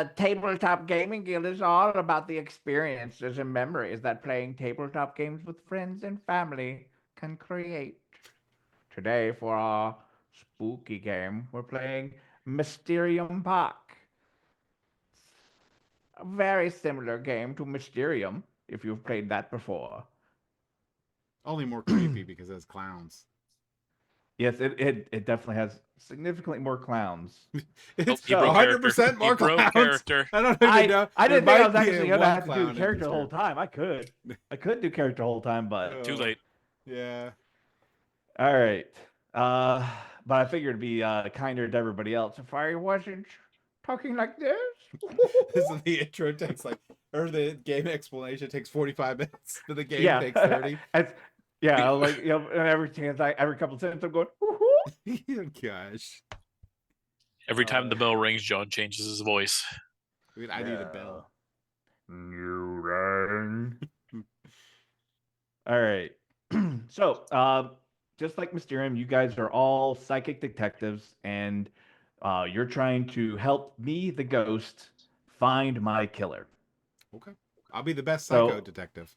Tabletop Gaming Guild is all about the experiences and memories that playing tabletop games with friends and family can create. Today, for our spooky game, we're playing Mysterium Park. A very similar game to Mysterium, if you've played that before. Only more creepy because it's clowns. Yes, it definitely has significantly more clowns. It's He broke So, character. 100% He more broke clowns. character. I don't even know. I There didn't think I might was be actually gonna one have to do clown in character this the whole group. time. I could do character the whole time, but Too late. Yeah. all right. Uh, but I figured it'd be kinder to everybody else if I wasn't talking like this. This is the intro takes like, or the game explanation takes 45 minutes, but the game Yeah, takes 30. it's, yeah, like every chance every couple of sentences I'm going. Gosh. Every time the bell rings, John changes his voice. I need a bell. You rang. All right. So, just like Mysterium, you guys are all psychic detectives, and you're trying to help me, the ghost, find my killer. Okay. I'll be the best psycho So, detective.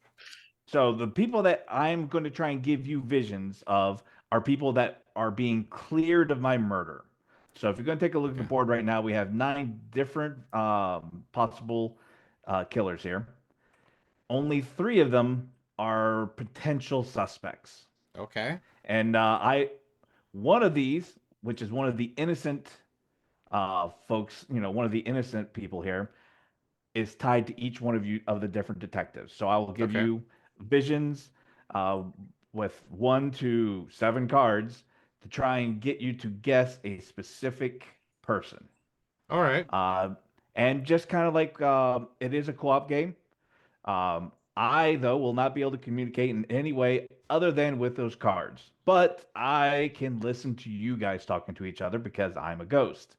so the people that I'm going to try and give you visions of are people that are being cleared of my murder. So, if you're going to take a look at the board right now, we have 9 different possible killers here. Only 3 of them are potential suspects. Okay. And one of these, which is one of the innocent folks, one of the innocent people here, is tied to each one of you of the different detectives. So I will give Okay. you visions uh, with 1 to 7 cards to try and get you to guess a specific person. All right. And just kind of like it is a co-op game. I, though, will not be able to communicate in any way other than with those cards. But I can listen to you guys talking to each other because I'm a ghost.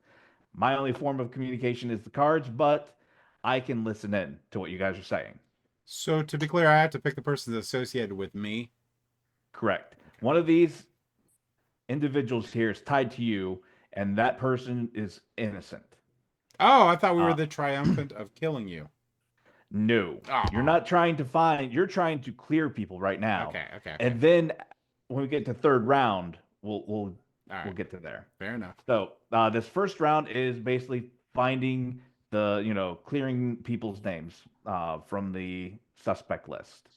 My only form of communication is the cards, but I can listen in to what you guys are saying. So to be clear, I have to pick the person that's associated with me. Correct. One of these individuals here is tied to you, and that person is innocent. Oh, I thought we were Uh, the triumphant of killing you. no, Oh. you're not trying to find, you're trying to clear people right now. Okay. And then when we get to third round, we'll Right. get to there. Fair enough. So this first round is basically finding clearing people's names from the suspect list.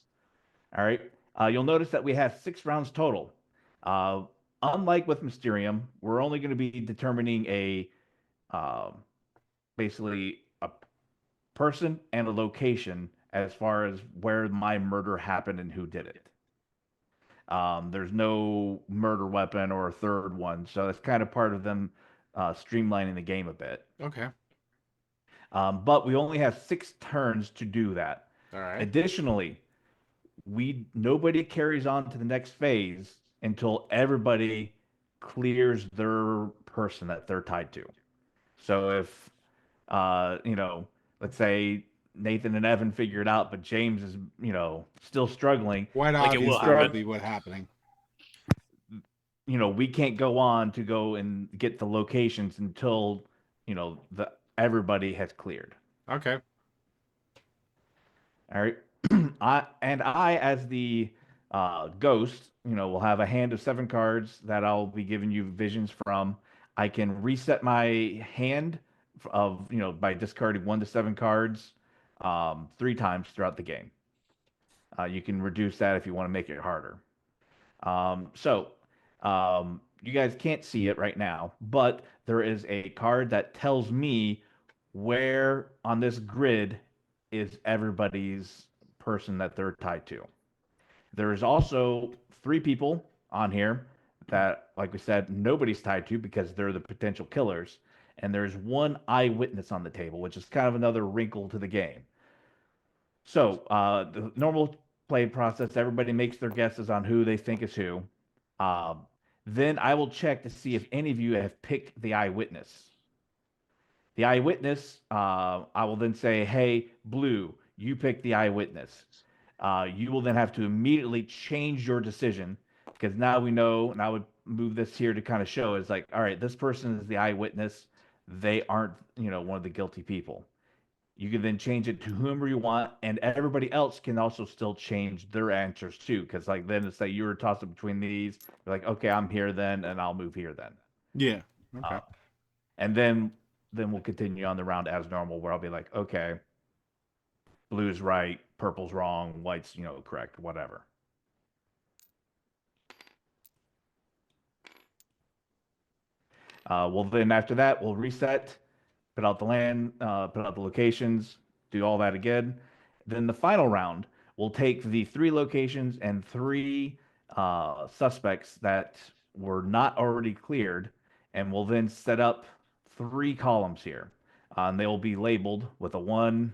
All right. You'll notice that we have 6 rounds total. Uh, Unlike with Mysterium, we're only going to be determining a um basically a person and a location as far as where my murder happened and who did it. There's no murder weapon or a third one, so it's kind of part of them streamlining the game a bit. Okay. But we only have 6 turns to do that. All right. Additionally, we nobody carries on to the next phase until everybody clears their person that they're tied to. So if let's say Nathan and Evan figure it out, but James is still struggling. Quite Like it will obviously will happen. be what's happening. We can't go on to go and get the locations until the everybody has cleared. Okay. All right. I as the ghost, will have a hand of 7 cards that I'll be giving you visions from. I can reset my hand of by discarding 1 to 7 cards 3 times throughout the game. You can reduce that if you want to make it harder. You guys can't see it right now, but there is a card that tells me where on this grid is everybody's person that they're tied to. There is also 3 people on here that, like we said, nobody's tied to because they're the potential killers. And there's 1 eyewitness on the table, which is kind of another wrinkle to the game. So, the normal play process, everybody makes their guesses on who they think is who. Um, then I will check to see if any of you have picked the eyewitness. The eyewitness, I will then say, hey, Blue, you pick the eyewitness. You will then have to immediately change your decision because now we know, and I would move this here to kind of show it's like, all right, this person is the eyewitness. They aren't, one of the guilty people. You can then change it to whomever you want, and everybody else can also still change their answers too. Because like then it's like you were tossing between these. You're like, okay, I'm here then, and I'll move here then. Yeah. Okay. And then we'll continue on the round as normal, where I'll be like, okay, blue's right, purple's wrong, white's correct, whatever. Well, then after that, we'll reset, put out the land, put out the locations, do all that again. Then the final round, we'll take the 3 locations and 3 suspects that were not already cleared, and we'll then set up 3 columns here. And they will be labeled with a 1,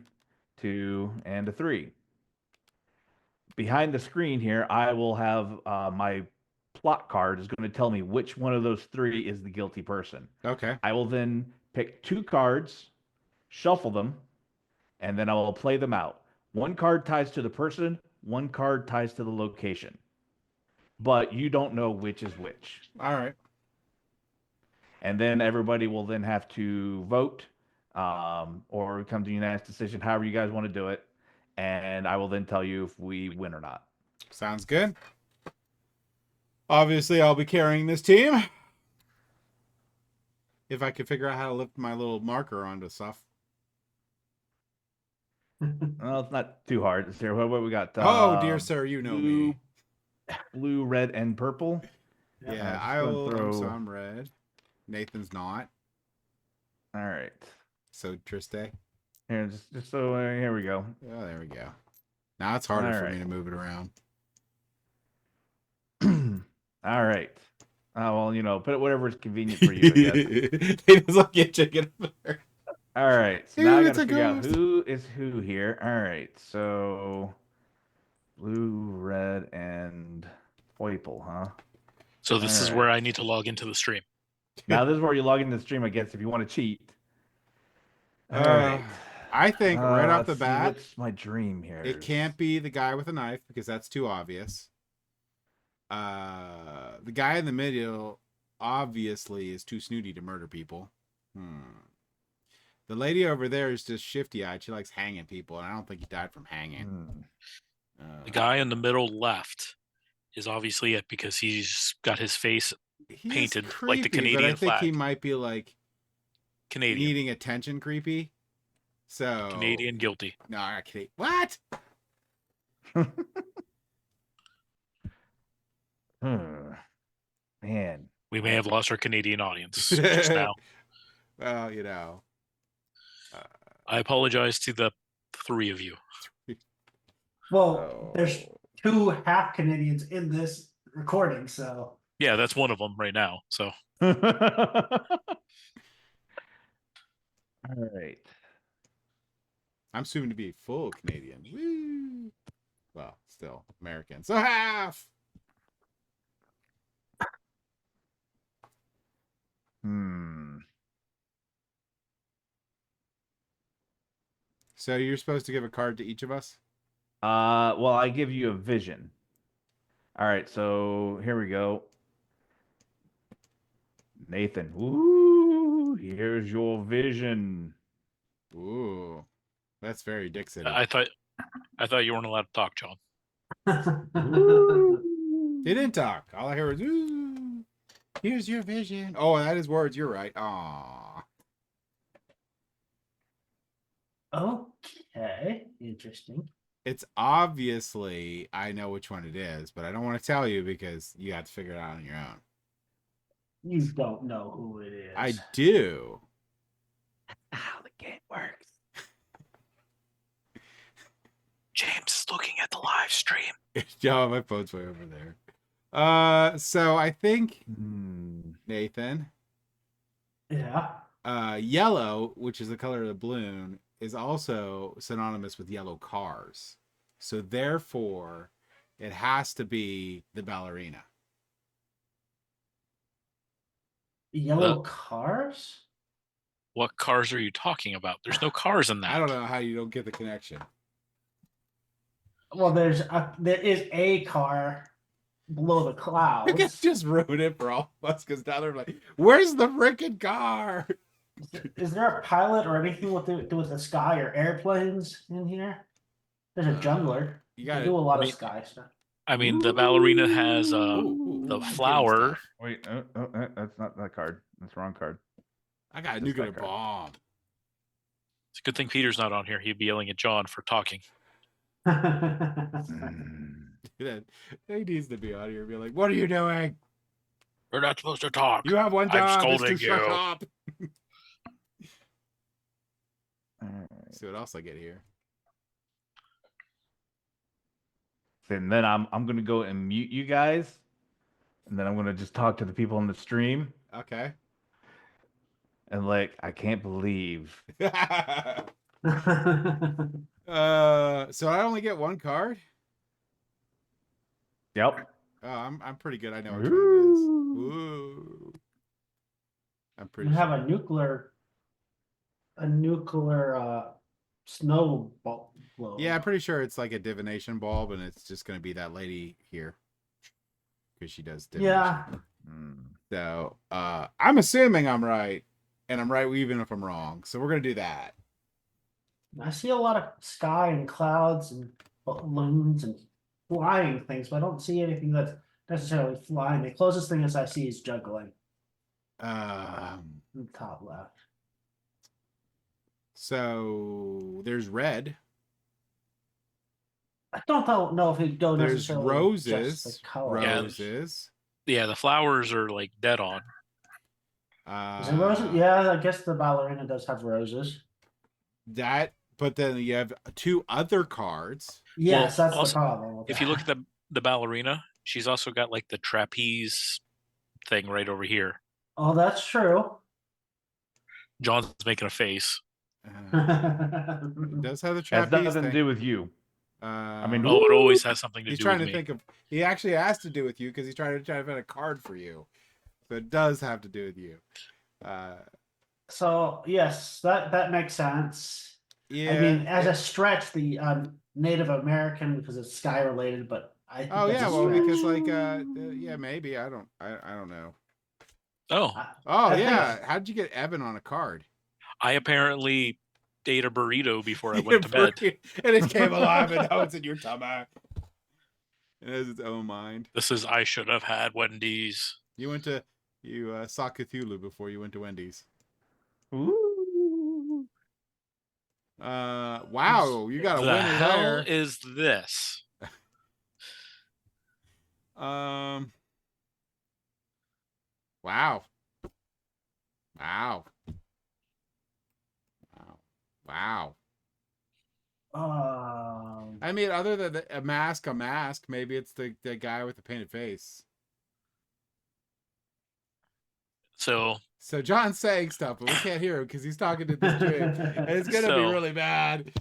2, and a 3. Behind the screen here, I will have my plot card is going to tell me which one of those 3 is the guilty person. Okay. I will then pick 2 cards, shuffle them, and then I will play them out. 1 card ties to the person, 1 card ties to the location. But you don't know which is which. All right. And then everybody will then have to vote or come to a unanimous decision, however you guys want to do it. And I will then tell you if we win or not. Sounds good. Obviously, I'll be carrying this team. If I could figure out how to lift my little marker onto stuff. Well, it's not too hard. Let's hear what we got. Oh, dear sir, you know me. Blue, red, and purple. Yeah, I'm red. Nathan's not. All right. So Triste. Here, just so here we go. Oh, there we go. Now it's harder for me to move it around. All right. Well, put it whatever is convenient for you, I guess. Nathan's like, yeah, check it out. All right. So now I got to figure out who is who here. All right. So blue, red, and purple, huh? So this is where I need to log into the stream. Now this is where you log into the stream, I guess, if you want to cheat. All right. I think right off the bat, what's my dream here? It can't be the guy with a knife because that's too obvious. The guy in the middle obviously is too snooty to murder people. The lady over there is just shifty-eyed. She likes hanging people, and I don't think he died from hanging. The guy in the middle left is obviously it because he's got his face painted creepy, like the Canadian but I think flag. he might be like Canadian. needing attention creepy. So Canadian guilty. No, not Canadian. What? Man. We may have lost our Canadian audience just now. Well, I apologize to the 3 of you. Well, there's 2 half Canadians in this recording, so. Yeah, that's one of them right now. So. All right. I'm soon to be full Canadian. Woo! Well, still American. So half. So you're supposed to give a card to each of us? Well, I give you a vision. All right, so here we go. Nathan, ooh, here's your vision. Ooh, that's very Dixon. I thought you weren't allowed to talk, John. They didn't talk. All I heard was, ooh, here's your vision. Oh, that is words. You're right. Aww. Okay, interesting. It's obviously, I know which one it is, but I don't want to tell you because you have to figure it out on your own. You don't know who it is. I do. That's how the game works. James is looking at the live stream. Yeah, my phone's way over there. So I think Nathan. Yeah. Yellow, which is the color of the balloon, is also synonymous with yellow cars. So therefore, it has to be the ballerina. Yellow cars? What cars are you talking about? There's no cars in that. I don't know how you don't get the connection. Well, there is a car below the clouds. You guys just ruined it for all of us because now they're like, "Where's the freaking car?" Is there a pilot or anything with do with the sky or airplanes in here? There's a jungler. You You got can it. do a lot I of mean, sky stuff. I mean, the ballerina has Ooh, the I'm getting flower. stuff. Wait, that's not that card. That's the wrong card. I got a Just nuclear that card. bomb. It's a good thing Peter's not on here. He'd be yelling at John for talking. He needs to be out here and be like, "What are you doing? We're not supposed to talk. You have one I'm job. It's to scolding shut you." up." Alright. See what else I get here. And then I'm gonna go and mute you guys, and then I'm gonna just talk to the people on the stream, Okay. and like I can't believe. So I only get one card. Yep. Oh, I'm pretty good. I know which one it is. Ooh. I'm You pretty have sure. a nuclear snowball. Yeah, I'm pretty sure it's like a divination bulb, and it's just gonna be that lady here because she does divination. Yeah. So I'm assuming I'm right, and I'm right even if I'm wrong. So we're gonna do that. I see a lot of sky and clouds and balloons and flying things, but I don't see anything that's necessarily flying. The closest thing I see is juggling in the top left. So there's red. I don't know if it go There's necessarily just the roses. color. Yeah. Roses. Yeah, the flowers are like dead on. Is it roses? Yeah, I guess the ballerina does have roses. But then you have two other cards. Yes, Well, that's also, the problem. With If you look at the ballerina, she's also got like the trapeze thing right over here. Oh, that's true. John's making a face. It does have the Has trapeze nothing to thing. do with you. I mean, Oh, it always has something to He's do trying with to me. think of. He actually has to do with you because he's trying to find a card for you. So it does have to do with you. So yes, that makes sense. Yeah. I mean, as a stretch, the Native American because it's sky related, but I think that's a stretch. because like yeah, maybe I don't know. Oh, Oh I yeah, think- how did you get Evan on a card? I apparently ate a burrito before I went to bed. And it came alive, and now it's in your stomach. It has its own mind. This is I should have had Wendy's. You saw Cthulhu before you went to Wendy's. ooh. Wow, you got a The winner hell there. is this? Wow. I mean, other than a mask, maybe it's the guy with the painted face. So John's saying stuff, but we can't hear him because he's talking to the stream, and it's gonna be really bad.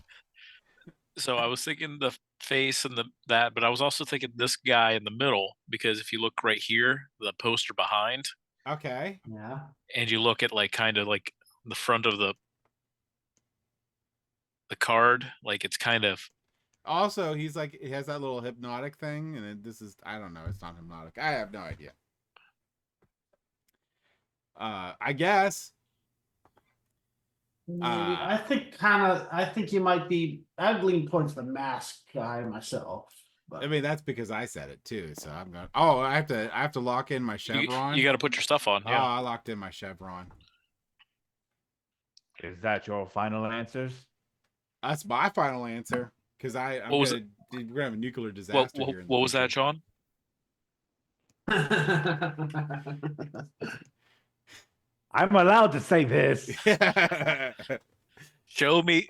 So I was thinking the face and that, but I was also thinking this guy in the middle because if you look right here, the poster behind. Okay. Yeah. And you look at like kind of like the front of the card, like it's kind of. Also, he's like, he has that little hypnotic thing, and this is, I don't know, it's not hypnotic. I have no idea. I guess. I think you might be. I'd lean towards the mask guy myself. But I mean, that's because I said it too. So I'm going. Oh, I have to lock in my chevron. You got to put your stuff on. Yeah. Oh, I locked in my chevron. Is that your final answers? That's my final answer because we're gonna have a nuclear disaster here. What was that, John? I'm allowed to say this. Show me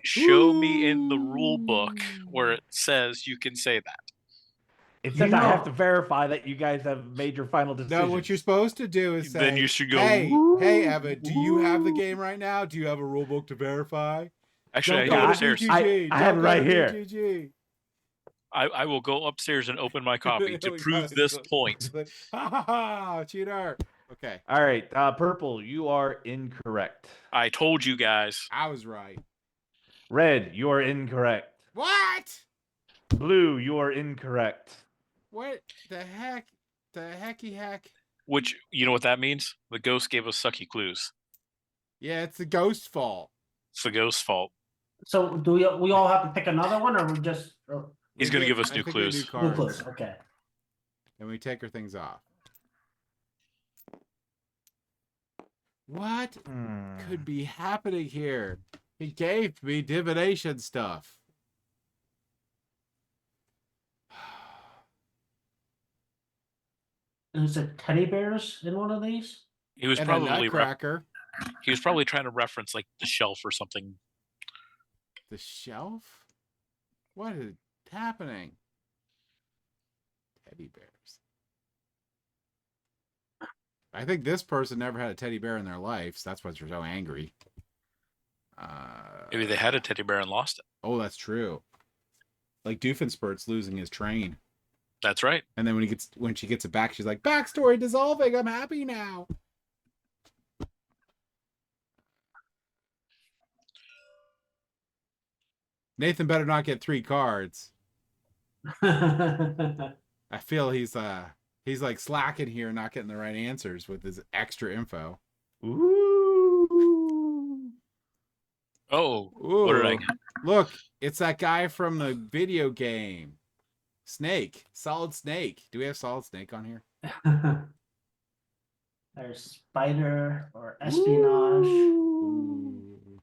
in the rule book where it says you can say that. It says I have to verify that you guys have made your final decision. No, what you're supposed to do is say, then you should go. Hey, Evan, do you have the game right now? Do you have a rule book to verify? Actually, I Don't go go upstairs. to BGG. I have it right here. BGG. I will go upstairs and open my copy to prove this point. Ha ha ha! Cheater. Okay. All right, Purple, you are incorrect. I told you guys. I was right. Red, you are incorrect. What? Blue, you are incorrect. What the heck? The hecky heck? Which, you know what that means? The ghost gave us sucky clues. Yeah, it's the ghost fault. It's the ghost's fault. So do we all have to pick another one, or we just He's going to give us I new think we do clues. new cards. clues? Okay. And we take our things off. What could be happening here? He gave me divination stuff. Is it teddy bears in one of these? He was And probably a nutcracker. he was probably trying to reference like the shelf or something. The shelf? What is happening? Teddy bears. I think this person never had a teddy bear in their life, so that's why they're so angry. Maybe they had a teddy bear and lost it. Oh, that's true. Like Doofenspurt's losing his train. That's right. And then when she gets it back, she's like, backstory dissolving, I'm happy now. Nathan better not get 3 cards. I feel he's like slacking here, not getting the right answers with his extra info. Ooh. Oh, Ooh. what did I get? Look, it's that guy from the video game. Snake. Solid Snake. Do we have Solid Snake on here? There's spider or espionage. Ooh.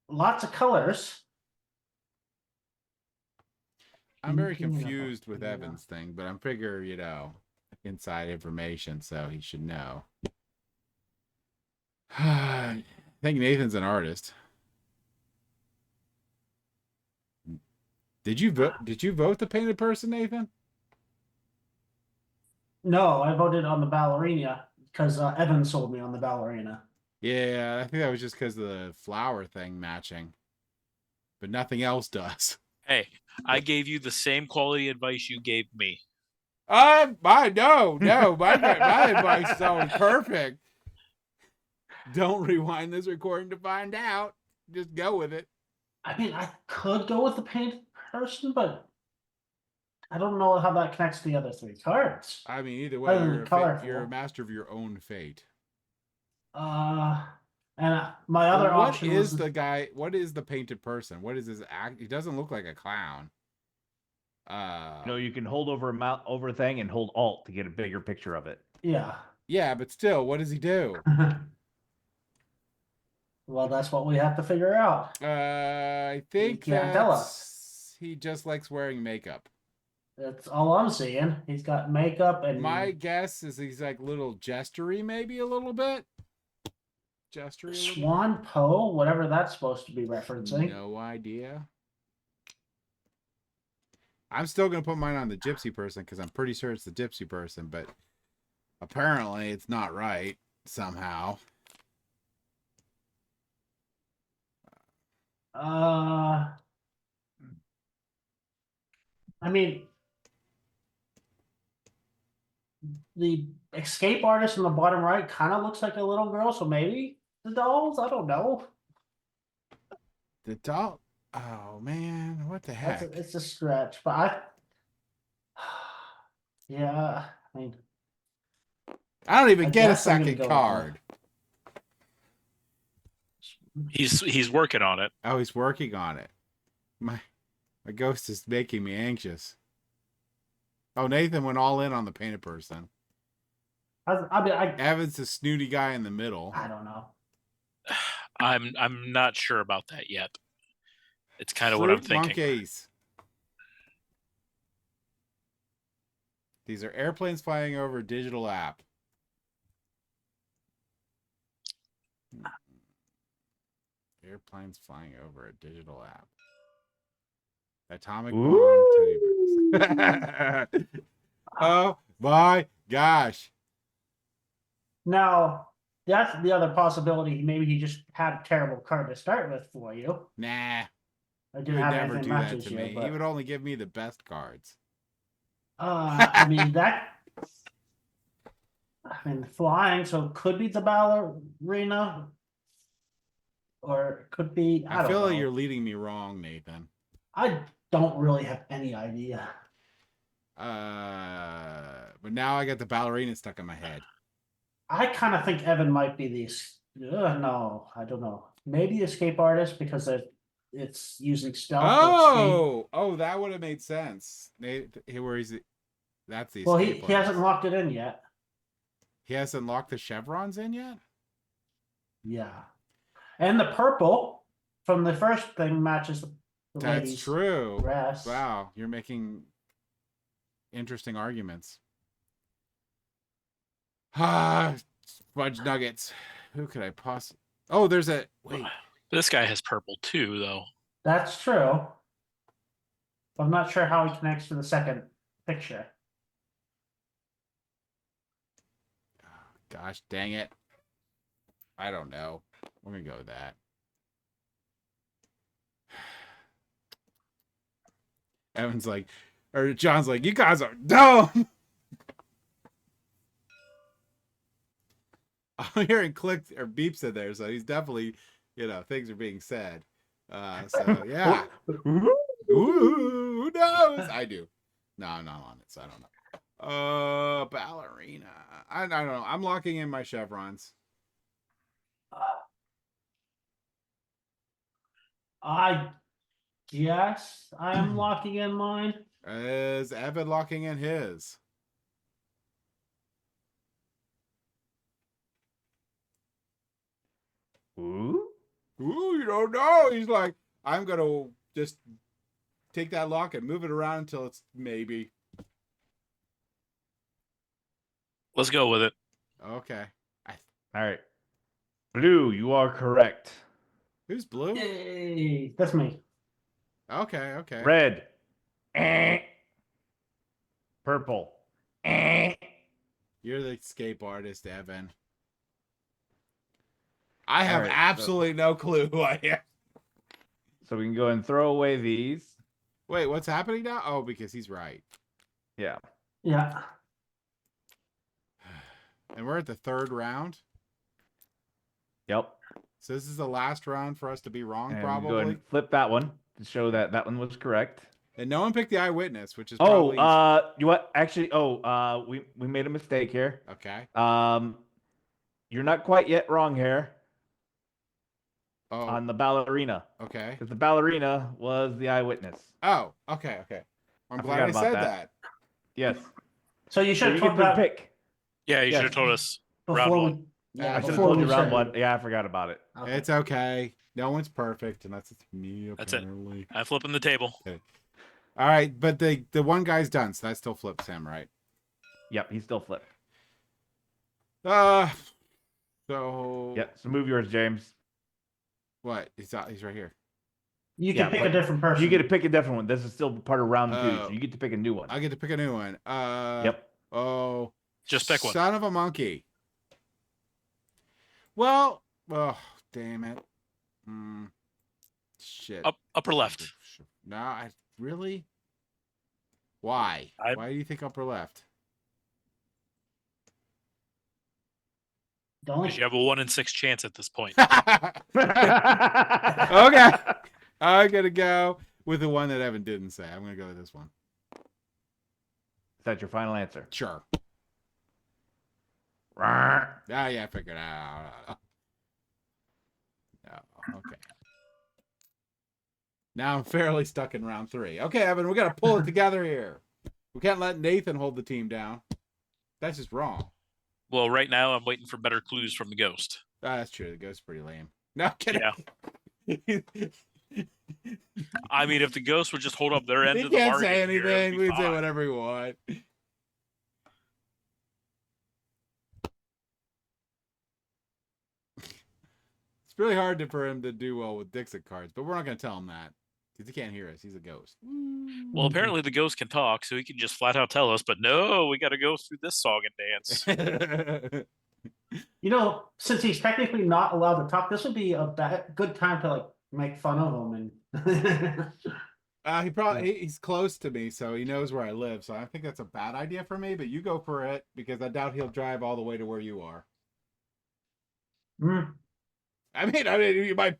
Lots of colors. I'm very Thinking about confused with figuring Evan's thing, but I'm figure, inside information, so he should know. I think Nathan's an artist. Did you vote the painted person, Nathan? No, I voted on the ballerina because Evan sold me on the ballerina. Yeah, I think that was just because of the flower thing matching. But nothing else does. Hey, I gave you the same quality advice you gave me. No, my advice is always perfect. Don't rewind this recording to find out. Just go with it. I mean, I could go with the painted person, but I don't know how that connects to the other 3 cards. I mean, either way, Other than colorful. you're a master of your own fate. And my other option What is was the guy? What is the painted person? What is his act? He doesn't look like a clown. You can hold over a thing and hold Alt to get a bigger picture of it. Yeah. Yeah, but still, what does he do? Well, that's what we have to figure out. I think can't tell us. he just likes wearing makeup. That's all I'm seeing. He's got makeup and My guess is he's like little gestury, maybe a little bit. Gestury. Swan Poe, whatever that's supposed to be referencing. No idea. I'm still gonna put mine on the gypsy person because I'm pretty sure it's the gypsy person, but apparently it's not right somehow. I mean, the escape artist in the bottom right kind of looks like a little girl, so maybe the dolls. I don't know. The doll. Oh man, what the heck? It's a stretch, but yeah. I mean, I don't even I get a guess I'm gonna second go card. He's working on it. Oh, he's working on it. My ghost is making me anxious. Oh, Nathan went all in on the painted person. Evan's the snooty guy in the middle. I don't know. I'm not sure about that yet. It's kind of what I'm thinking. Monkeys. These are airplanes flying over a digital app. Airplanes flying over a digital app. Atomic bomb teddy bears. Oh my gosh. Now, that's the other possibility. Maybe he just had a terrible card to start with for you. Nah. I He didn't would have never anything do that matches to you, me. but He would only give me the best cards. I mean flying, so it could be the ballerina, or it could be. I don't feel know. like you're leading me wrong, Nathan. I don't really have any idea. But now I got the ballerina stuck in my head. I kind of think Evan might be the No, I don't know. Maybe escape artist because it's using stealth. Oh, that would have made sense. Where is it? That's the Well, escape he hasn't artist. locked it in yet. He hasn't locked the chevrons in yet? Yeah. And the purple from the first thing matches the That's lady's true. dress. Wow, you're making interesting arguments. Ah, fudge nuggets. Who could I possibly? Oh, there's a wait. This guy has purple too, though. That's true. I'm not sure how he connects to the second picture. Gosh dang it. I don't know. We're gonna go with that. Evan's like, or John's like, you guys are dumb. I'm hearing clicks or beeps in there, so he's definitely, things are being said. So yeah. Ooh, who knows? I do. No, I'm not on it, so I don't know. Ballerina. I don't know. I'm locking in my chevrons. I guess I am locking in mine. Is Evan locking in his? Ooh. Ooh, you don't know. He's like, I'm gonna just take that lock and move it around until it's maybe. Let's go with it. Okay. All right. Blue, you are correct. Who's blue? Yay! That's me. Okay. Red. Purple. You're the escape artist, Evan. I have All right, absolutely no clue who I am. So we can go and throw away these. Wait, what's happening now? Oh, because he's right. Yeah. Yeah. And we're at the third round. Yep. So this is the last round for us to be wrong, And probably. go ahead and flip that one to show that that one was correct. And no one picked the eyewitness, which is Oh, probably... you what? Actually, we made a mistake here. Okay. You're not quite yet wrong here Oh, on the ballerina. okay. Because the ballerina was the eyewitness. Oh, okay. I'm I glad I forgot said about that. Yes. So you So should you have get told to that pick. Yeah, you Yes. should have told us round before we. one. Yeah, I I should have before told we you round started. one. Yeah, I forgot about it. Okay. It's okay. No one's perfect, and that's me, That's it. apparently. I'm flipping the table. Okay. All right, but the one guy's done, so that still flips him, right? Yep, he's still flipped. So... Yep, so move yours, James. What? He's right here. You Yeah, can pick a but different person. You get to pick a different one. This is still part of round 2, Oh. so you get to pick a new one. I get to pick a new one. Yep. Oh. Just pick one. Son of a monkey. Well, oh, damn it. Shit. Upper left. No, really? Why? I- Why do you think upper left? The only- Because you have a 1 in 6 chance at this point. Okay. I'm going to go with the one that Evan didn't say. I'm going to go with this one. Is that your final answer? Sure. Rawr. Yeah, I figured out. Oh, okay. Now I'm fairly stuck in round 3. Okay, Evan, we got to pull it together here. We can't let Nathan hold the team down. That's just wrong. Well, right now I'm waiting for better clues from the ghost. That's true. The ghost's pretty lame. No, kidding. Yeah. I mean, if the ghost would just hold up their end He of the can't bargain, say here, it'd anything. be We can say fine. whatever we want. It's really hard for him to do well with Dixit cards, but we're not going to tell him that because he can't hear us. He's a ghost. Well, apparently the ghost can talk, so he can just flat out tell us. But no, we got to go through this song and dance. You know, since he's technically not allowed to talk, this would be a good time to like make fun of him and. He's close to me, so he knows where I live. So I think that's a bad idea for me. But you go for it because I doubt he'll drive all the way to where you are. I mean, you might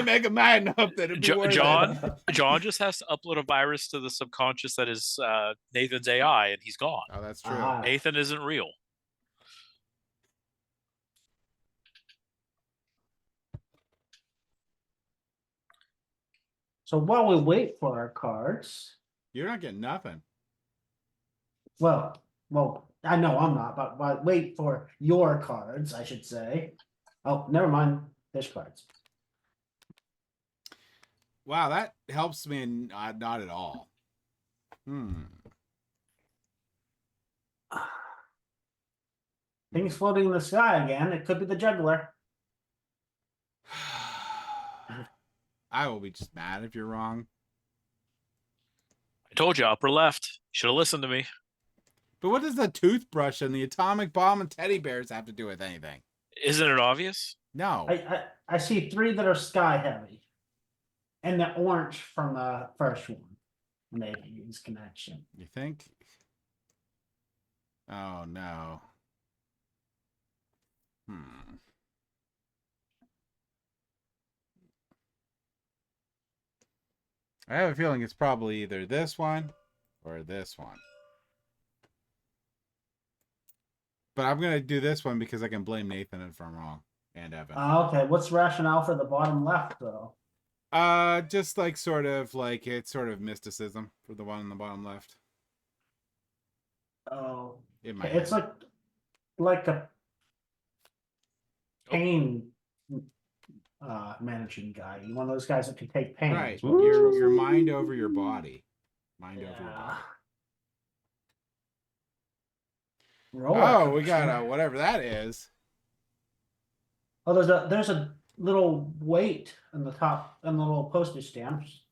make him mad enough that it'd be worth it. John just has to upload a virus to the subconscious that is Nathan's AI, and he's gone. Oh, that's true. Ah. Nathan isn't real. So while we wait for our cards, You're not getting nothing. well, I know I'm not, but wait for your cards, I should say. Oh, never mind. There's cards. Wow, that helps me not at all. Things floating in the sky again. It could be the juggler. I will be just mad if you're wrong. I told you, upper left. Should have listened to me. But what does the toothbrush and the atomic bomb and teddy bears have to do with anything? Isn't it obvious? No. I see 3 that are sky heavy. And the orange from the first one. Maybe is connection. You think? Oh, no. I have a feeling it's probably either this one or this one. But I'm going to do this one because I can blame Nathan if I'm wrong. And Evan. Okay, what's rationale for the bottom left, though? Just like sort of like it's sort of mysticism for the one on the bottom left. Oh, In my it's head. like a pain managing guy. You're one of those guys that can take pain. Right. Your mind over your body. Mind over your body. Oh, we got whatever that is. Oh, there's a little weight on the top and the little postage stamps.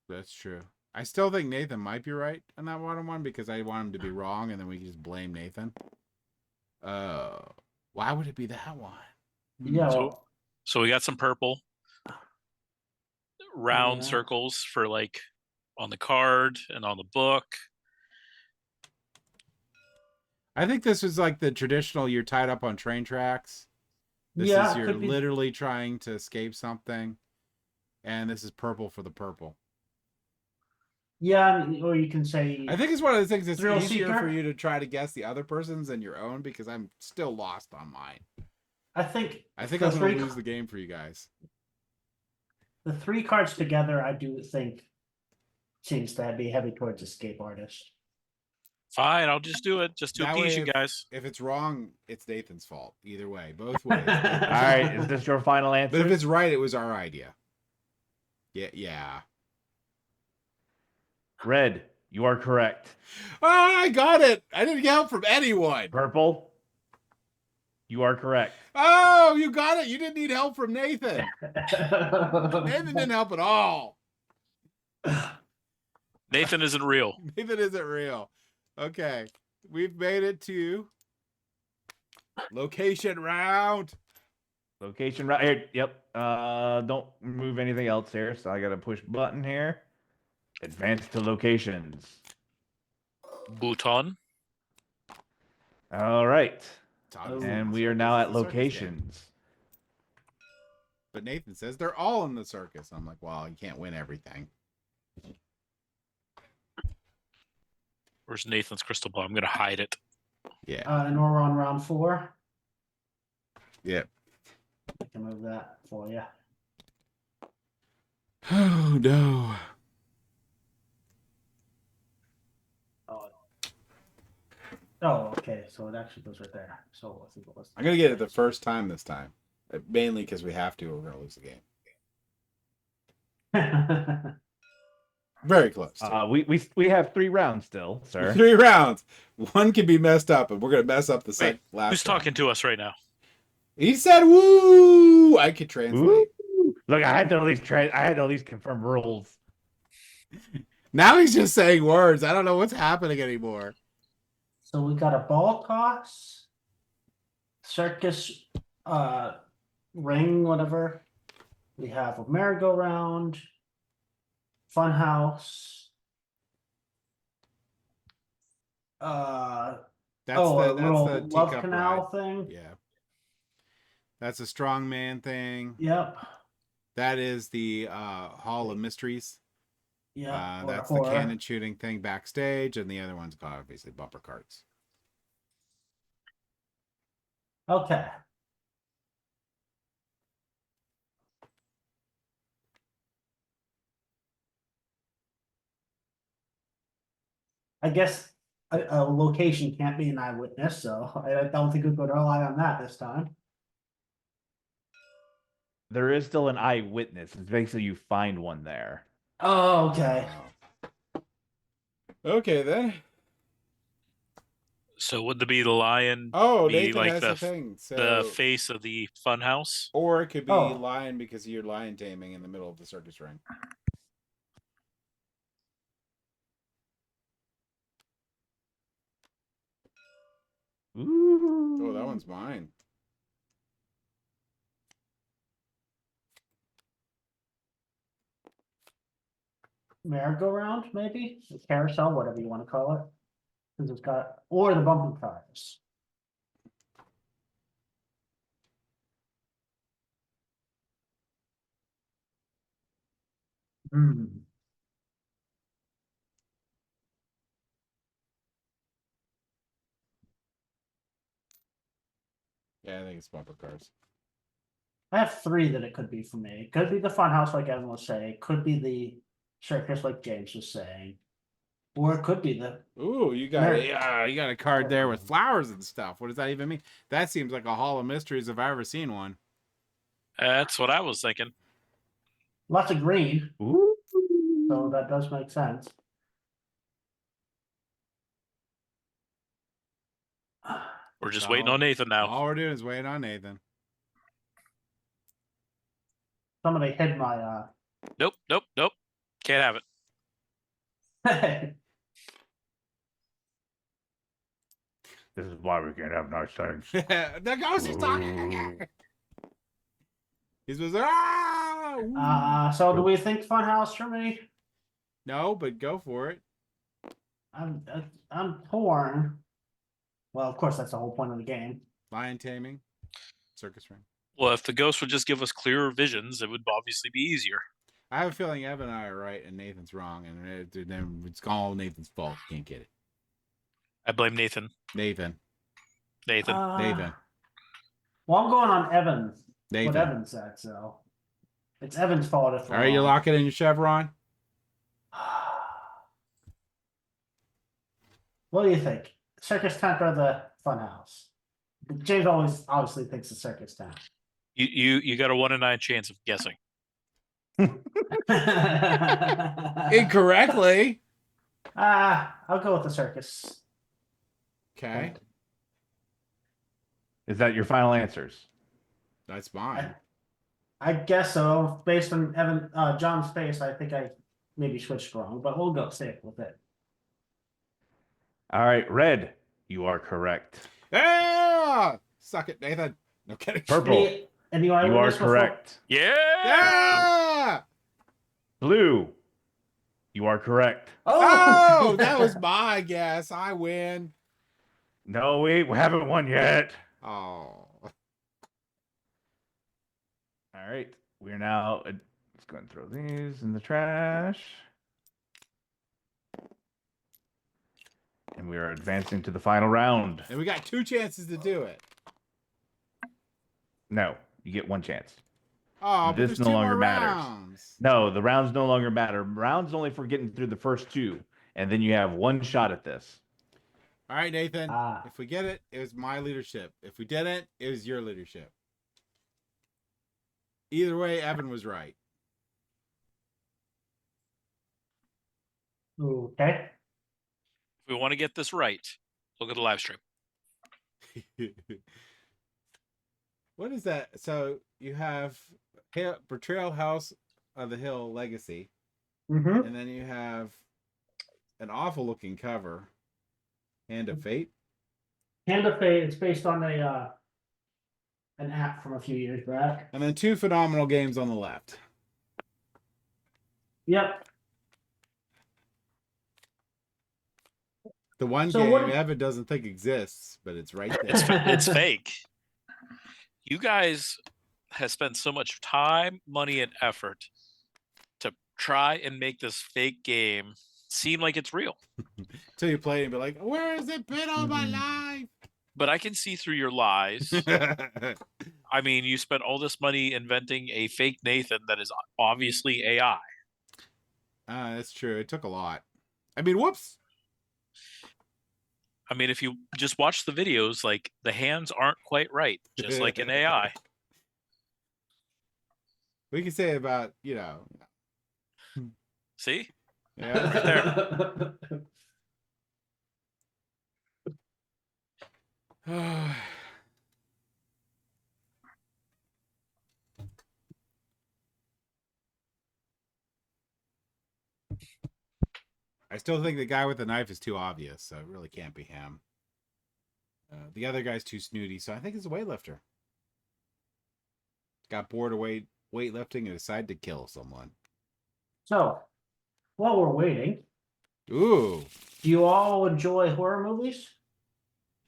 That's true. I still think Nathan might be right on that bottom one because I want him to be wrong and then we can just blame Nathan. Why would it be that one? Yeah. So we got some purple. Round circles for like on the card and on the book. I think this is like the traditional you're tied up on train tracks. This is you're literally trying to escape something. And this is purple for the purple. Yeah, or you can say... I think it's one of the things that's easier seeker? for you to try to guess the other person's than your own because I'm still lost on mine. I think I'm going to lose the game for you guys. The 3 cards together, I do think, seems to be heavy towards escape artist. Fine, I'll just do it. Just to appease you guys. If it's wrong, it's Nathan's fault. Either way, both ways. All right, is this your final answer? But if it's right, it was our idea. Yeah. Red, you are correct. Oh, I got it. I didn't get help from anyone. Purple, you are correct. Oh, you got it. You didn't need help from Nathan. Nathan didn't help at all. Nathan isn't real. Nathan isn't real. Okay. We've made it to location round. Location round. Here, yep. Don't move anything else here. So I got to push button here. Advance to locations. Bhutan. All right. Obviously, And we are now at locations. But Nathan says they're all in the circus. I'm like, well, you can't win everything. Where's Nathan's crystal ball? I'm going to hide it. Yeah. And we're on round 4. Yep. I can move that for you. Oh, no. Oh, okay. So it actually goes right there. So I think it was. I'm going to get it the first time this time. Mainly because we have to or we're going to lose the game. Very close. We have 3 rounds still, sir. 3 rounds. One can be messed up, and we're going to mess up the last Who's talking to us right now? He said, woo! I could translate. Woo! Look, I had to at least confirm rules. Now he's just saying words. I don't know what's happening anymore. So we got a ball toss, circus, ring, whatever. We have a merry-go-round, fun house. That's a the little love teacup canal ride. thing. Yeah. That's a strongman thing. Yep. That is the Hall of Mysteries. Yeah. That's the cannon shooting thing backstage, and the other one's obviously bumper carts. Okay. I guess a location can't be an eyewitness, so I don't think we could rely on that this time. There is still an eyewitness. It's basically you find one there. Oh, okay. Okay then. So would the lion Oh, be Nathan like has the thing. So, the face of the funhouse? or it could be Oh. lion because you're lion taming in the middle of the circus ring. Ooh. Oh, that one's mine. Merry-go-round, maybe? Carousel, whatever you want to call it. Because it's got, or the bumping cars. Hmm. Yeah, I think it's bumper cars. I have 3 that it could be for me. It could be the funhouse, like Evan was saying. It could be the circus, like James was saying. Or it could be the. Ooh, you got you got a card there with Oh. flowers and stuff. What does that even mean? That seems like a Hall of Mysteries if I ever seen one. That's what I was thinking. Lots of green, Ooh. so that does make sense. We're just So, waiting on Nathan now. All we're doing is waiting on Nathan. Somebody hid my Nope. Can't have it. This is why we can't have nice things. The ghost is talking. He's was so do we think funhouse for me? No, but go for it. I'm torn. Well, of course, that's the whole point of the game. Lion taming, circus ring. Well, if the ghost would just give us clearer visions, it would obviously be easier. I have a feeling Evan and I are right and Nathan's wrong, and then it's all Nathan's fault. Can't get it. I blame Nathan. Nathan. Nathan. Well, I'm going on Evan. Nathan. What Evan said, so it's Evan's fault if. All right, you lock it in your chevron. What do you think? Circus tent or the funhouse? James always obviously thinks the circus tent. You got a 1 in 9 chance of guessing. Incorrectly. I'll go with the circus. Okay, Is that your final answers? that's mine. I guess so. Based on John's face, I think I maybe switched wrong, but we'll go stick with it. All right, red. You are correct. Yeah, suck it, Nathan. No kidding. Purple. And You are correct. Yeah. Yeah. Blue. You are correct. Oh, that was my guess. I win. No, we haven't won yet. Oh. All right. We're now. Let's go and throw these in the trash. And we are advancing to the final round. And we got 2 chances to do it. No, you get 1 chance. Oh, but This there's no 2 longer more matters. rounds. No, the rounds no longer matter. Rounds only for getting through the first 2, and then you have 1 shot at this. All right, Nathan. Ah. If we get it, it was my leadership. If we didn't, it was your leadership. Either way, Evan was right. Okay. If we want to get this right, look at the live stream. What is that? So you have Betrayal House of the Hill Legacy, Mm-hmm. and then you have an awful looking cover, Hand of Fate. Hand of Fate. It's based on an app from a few years back. And then 2 phenomenal games on the left. Yep. The one So game what- Evan doesn't think exists, but it's right there. It's fake. You guys have spent so much time, money, and effort to try and make this fake game seem like it's real. Until you play it and be like, where has it been all my life? But I can see through your lies. I mean, you spent all this money inventing a fake Nathan that is obviously AI. That's true. It took a lot. I mean, whoops. I mean, if you just watch the videos, like the hands aren't quite right, just like in AI. We can say about, See? yeah. Right there. I still think the guy with the knife is too obvious, so it really can't be him. The other guy's too snooty, so I think it's a weightlifter. Got bored of weightlifting and decided to kill someone. So, while we're waiting, Ooh. do you all enjoy horror movies?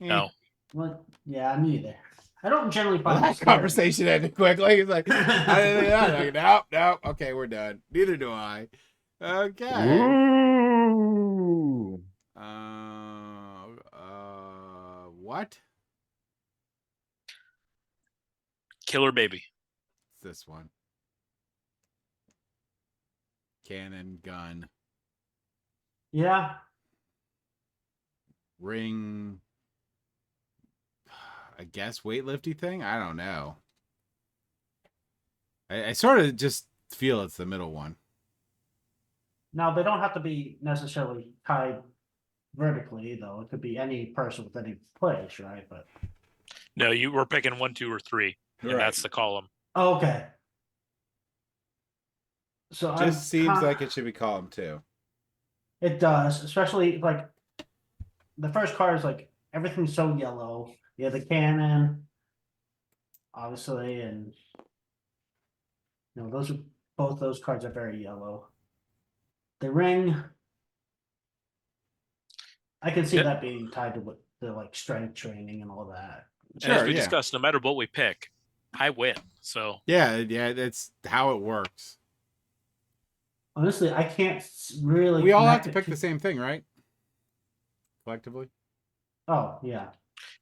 No. Well, yeah, me either. I don't generally Well, find that conversation ended quickly. It's like, I didn't think that. Like, nope. Okay, we're done. Neither do I. Okay. Ooh. What? Killer Baby. It's this one. Cannon, gun, Yeah. ring. I guess weightlifting thing? I don't know. I sort of just feel it's the middle one. Now they don't have to be necessarily tied vertically, though. It could be any person with any place, right? But No, you were picking 1, 2, or 3, and Right. that's the column. okay. So Just seems like it should be column 2. It does, especially like the first card is like everything's so yellow. Yeah, the cannon, obviously, and both those cards are very yellow. The ring, I can see Yeah. that being tied to what the like strength training and all that. And as we yeah. discussed, no matter what we pick, I win. So Yeah, that's how it works. Honestly, I can't really. We all have connect to it pick the same thing, right? Collectively. Oh yeah.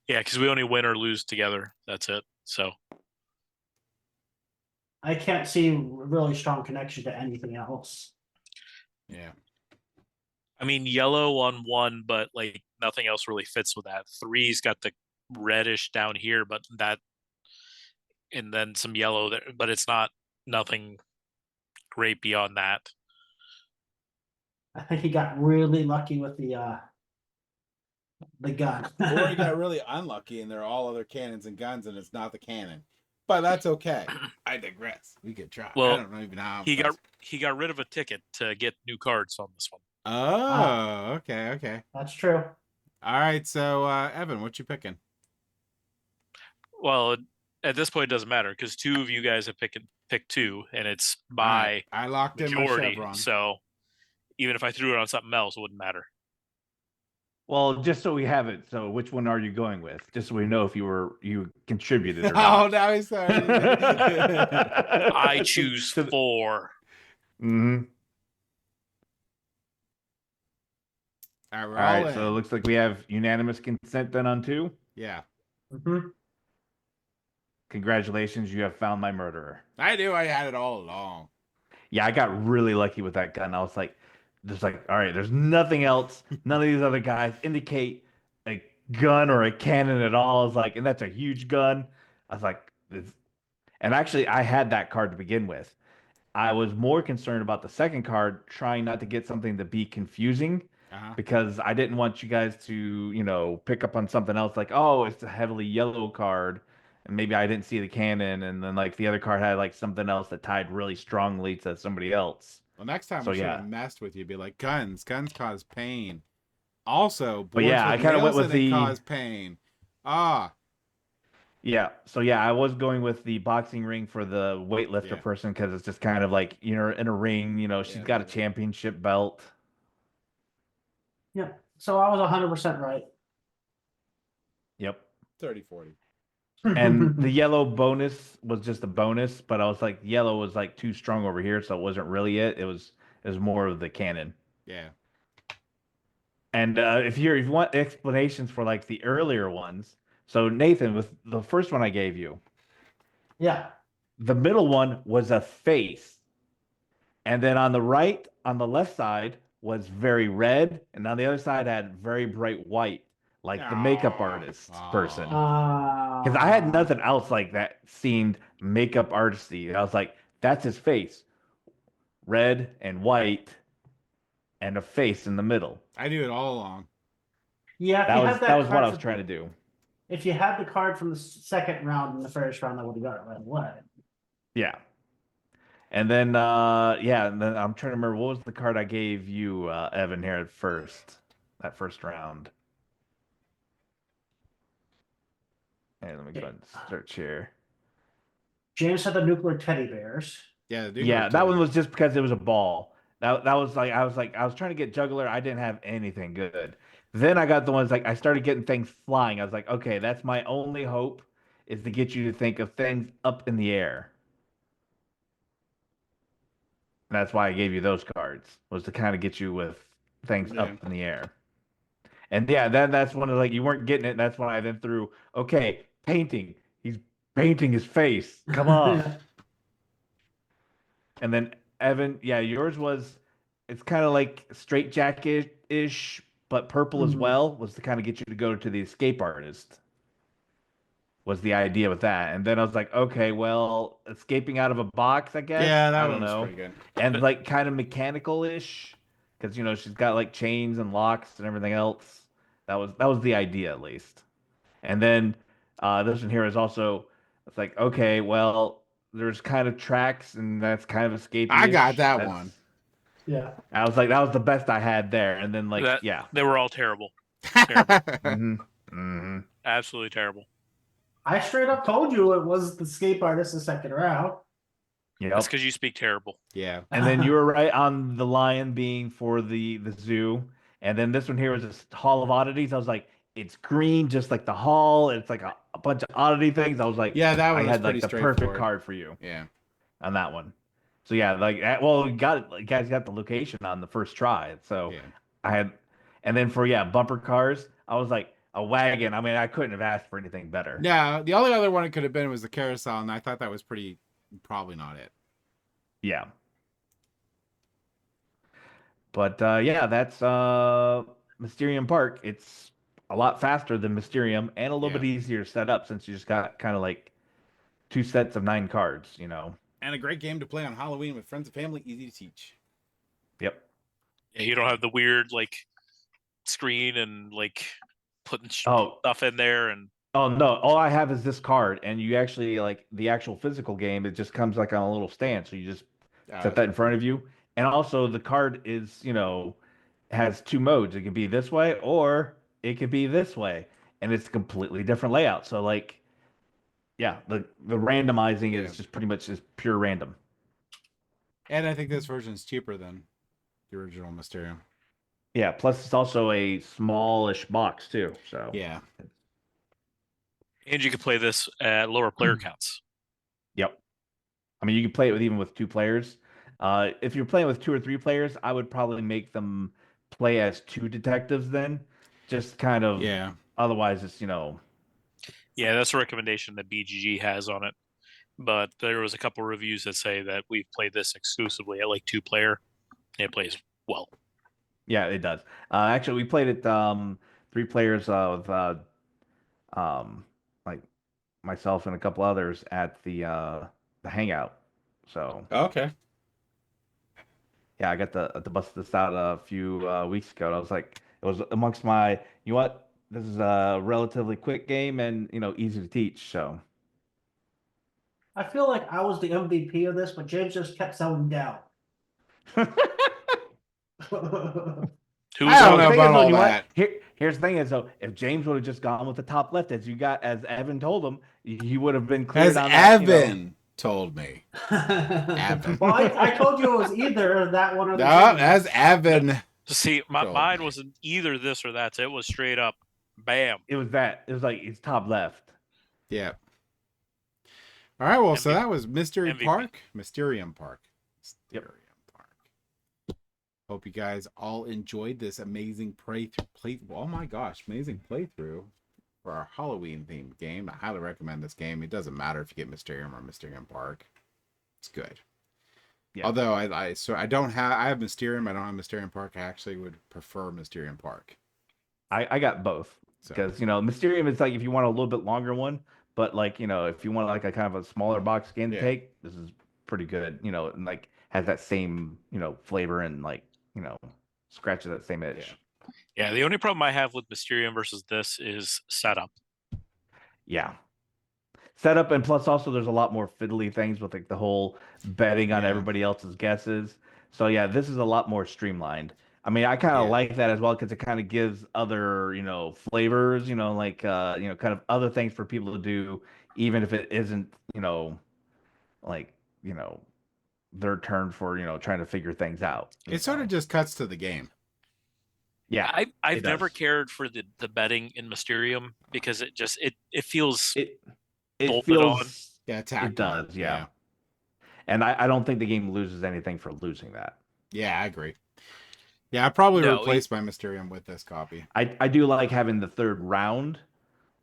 yeah, because we only win or lose together. That's it. So I can't see a really strong connection to anything else. Yeah. I mean, yellow on 1, but like nothing else really fits with that. 3's got the reddish down here, but that, and then some yellow there, but it's not nothing great beyond that. I think he got really lucky with the gun. Or he got really unlucky and there are all other cannons and guns and it's not the cannon. But that's okay. I digress. We could try. Well, I don't even know how he got rid of a ticket to get new cards on this one. Oh, okay. That's true. All right, so Evan, what you picking? Well, at this point, it doesn't matter because 2 of you guys have picked 2, and it's by Right. I locked majority. in my chevron. So even if I threw it on something else, it wouldn't matter. Well, just so we have it, so which one are you going with? Just so we know if you contributed or not. Oh, now he's sorry. I choose 4. Mm-hmm. All All right, so it looks like we have unanimous consent then on 2. Yeah. Mm-hmm. Congratulations, you have found my murderer. I knew I had it all along. Yeah, I got really lucky with that gun. I was like, all right, there's nothing else. None of these other guys indicate a gun or a cannon at all. I was like, and that's a huge gun. I was like, and actually, I had that card to begin with. I was more concerned about the second card, trying not to get something to be confusing, because I didn't want you guys to, pick up on something else like, oh, it's a heavily yellow card. And maybe I didn't see the cannon, and then like the other card had like something else that tied really strongly to somebody else. Well, next time we should have messed with you. Be like, guns cause pain. Also, boards I kind of went with the cause pain. Yeah, so I was going with the boxing ring for the weightlifter person because it's just kind of like you're in a ring. She's got a championship belt. Yeah. So I was 100% right. Yep. 30-40. And the yellow bonus was just a bonus, but I was like, yellow was like too strong over here, so it wasn't really it. It was more of the cannon. Yeah. And if you want explanations for like the earlier ones, so Nathan, with the first one I gave you, yeah, the middle one was a face, and then on the left side was very red, and on the other side had very bright white, like the makeup artist person. Because I had nothing else like that seemed makeup artisty. I was like, that's his face, red and white, and a face in the middle. I knew it all along. Yeah, if That you was had that that was what I card was trying to do. if you had the card from the second round and the first round, I would have got it right away. Yeah. And then and then I'm trying to remember what was the card I gave you, Evan, here at first. That first round. Hey, let me go ahead and search here. James had the nuclear teddy bears. Yeah, Yeah, that one was just because it was a ball. That was like I was trying to get juggler. I didn't have anything good. Then I got the ones like I started getting things flying. I was like, okay, that's my only hope is to get you to think of things up in the air. And that's why I gave you those cards, was to kind of get you with things Yeah. up in the air. And yeah, that's one of like you weren't getting it. And that's when I then threw, okay, painting. He's painting his face. Come on. Yeah. And then Evan, yeah, yours was it's kind of like straight jacket ish, but purple as Mhm. well, was to kind of get you to go to the escape artist. Was the idea with that. And then I was like, okay, well, escaping out of a box, I guess. Yeah, that I one don't was know. pretty good. And like kind of mechanical ish. Because she's got like chains and locks and everything else. That was the idea at least. And then this one here is also it's like, okay, well, there's kind of tracks and that's kind of escaping. I got that one. Yeah. I was like, that was the best I had there. And then like, That yeah. they were all terrible. Mm-hmm. Mm-hmm. Absolutely terrible. I straight up told you it was the escape artist the second round. Yep. That's because you speak terrible. Yeah. And then you were right on the lion being for the zoo. And then this one here was a hall of oddities. I was like, it's green, just like the hall. It's like a bunch of oddity things. I was like, Yeah, that I one was had pretty like the perfect straightforward. card for you Yeah. on that one. So yeah, like well, you got it. You guys got the location on the first try. So Yeah. I had, and then for bumper cars, I was like a wagon. I mean, I couldn't have asked for anything better. No, the only other one it could have been was the carousel, and I thought that was probably not it. Yeah. But yeah, that's Mysterium Park. It's a lot faster than Mysterium and a little bit easier to set up since you just got kind of like 2 sets of 9 cards, And a great game to play on Halloween with friends and family, easy to teach. Yep. Yeah, you don't have the weird like screen and like putting Oh. stuff in there and. Oh no, all I have is this card, and you actually like the actual physical game, it just comes like on a little stand. So you just set that in front of you. And also the card is, has 2 modes. It can be this way or it could be this way. And it's a completely different layout. So like, yeah, the randomizing is just pretty much just pure random. And I think this version is cheaper than the original Mysterium. Yeah, plus it's also a smallish box too. So yeah. And you can play this at lower player counts. Yep. I mean, you can play it with even with 2 players. If you're playing with 2 or 3 players, I would probably make them play as 2 detectives then. Just kind of otherwise it's, Yeah, that's a recommendation that BGG has on it. But there was a couple reviews that say that we've played this exclusively at like 2-player. And it plays well. Yeah, it does. Actually, we played it 3 players with like myself and a couple others at the hangout. So okay. Yeah, I got to bust this out a few weeks ago. And I was like, it was amongst my, you know what? This is a relatively quick game and easy to teach. So I feel like I was the MVP of this, but James just kept selling down. I don't know about all that. Here's the thing is though, if James would have just gone with the top left as Evan told him, he would have been cleared on that. Evan told me. Evan. Well, I told you it was either that one or the no, that's Evan. See, mine wasn't either this or that. It was straight up, bam. It was that. It was like it's top left. Yeah. All right. Well, MVP. so that was Mysterium MVP. Park. Mysterium Park. Yep. Park. Hope you guys all enjoyed this amazing playthrough. Oh my gosh, amazing playthrough for our Halloween themed game. I highly recommend this game. It doesn't matter if you get Mysterium or Mysterium Park. It's good. Yeah. Although I have Mysterium. I don't have Mysterium Park. I actually would prefer Mysterium Park. I got both So because Mysterium is like if you want a little bit longer one, but like if you want like a kind of a smaller box game to Yeah. take, this is pretty good. And like has that same flavor and like scratches that same itch. Yeah, the only problem I have with Mysterium versus this is setup. Yeah. Setup, and plus also there's a lot more fiddly things with like the whole betting on Yeah. everybody else's guesses. So yeah, this is a lot more streamlined. I mean, I kind of Yeah. like that as well because it kind of gives other, flavors, like kind of other things for people to do, even if it isn't, like, their turn for, trying to figure things out. It sort of just cuts to the game. Yeah, I've it never does. cared for the betting in Mysterium because it feels It bolted on. feels Yeah, it tacked on. does, yeah. And I don't think the game loses anything for losing that. Yeah, I agree. Yeah, I probably No, replaced my Mysterium with this copy. I do like having the third round,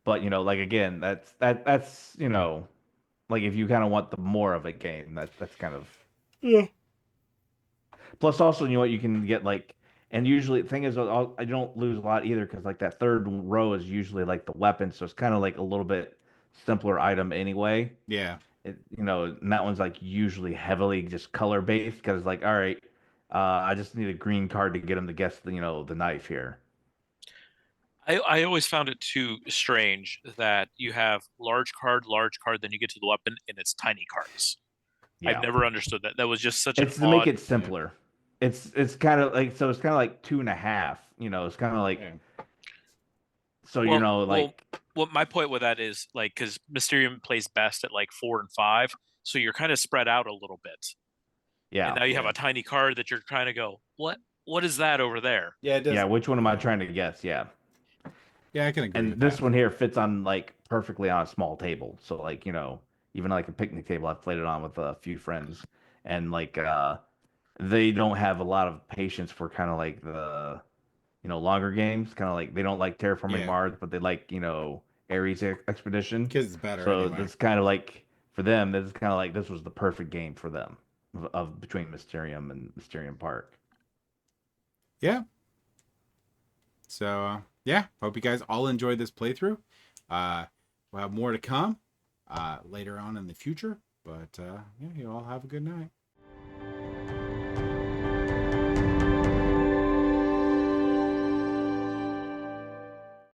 but like again, that's like if you kind of want the more of a game, that's kind of Yeah. plus also what you can get like, and usually the thing is I don't lose a lot either because like that third row is usually like the weapon, so it's kind of like a little bit simpler item anyway. Yeah. And that one's like usually heavily just color based because like all right, I just need a green card to get him to guess the knife here. I always found it too strange that you have large card, then you get to the weapon and it's tiny cards. I've Yeah. never understood that. That was just such an It's to make odd. it simpler. It's kind of like so it's kind of like 2.5. It's kind of like Yeah. so Well, like what my point with that is like because Mysterium plays best at like 4 and 5, so you're kind of spread out a little bit. And yeah now you have a tiny card that you're trying to go, what is that over there? Yeah, it does. yeah. Which one am I trying to guess? Yeah, Yeah, I can agree and with this that. one here fits on like perfectly on a small table. So like even like a picnic table, I've played it on with a few friends, and like they don't have a lot of patience for kind of like the longer games. Kind of like they don't like Terraforming Yeah. Mars, but they like Ares Expedition. Because it's better So anyway. this kind of like for them, this is kind of like this was the perfect game for them of between Mysterium and Mysterium Park. Yeah. So yeah, hope you guys all enjoyed this playthrough. We'll have more to come later on in the future. But yeah, you all have a good night.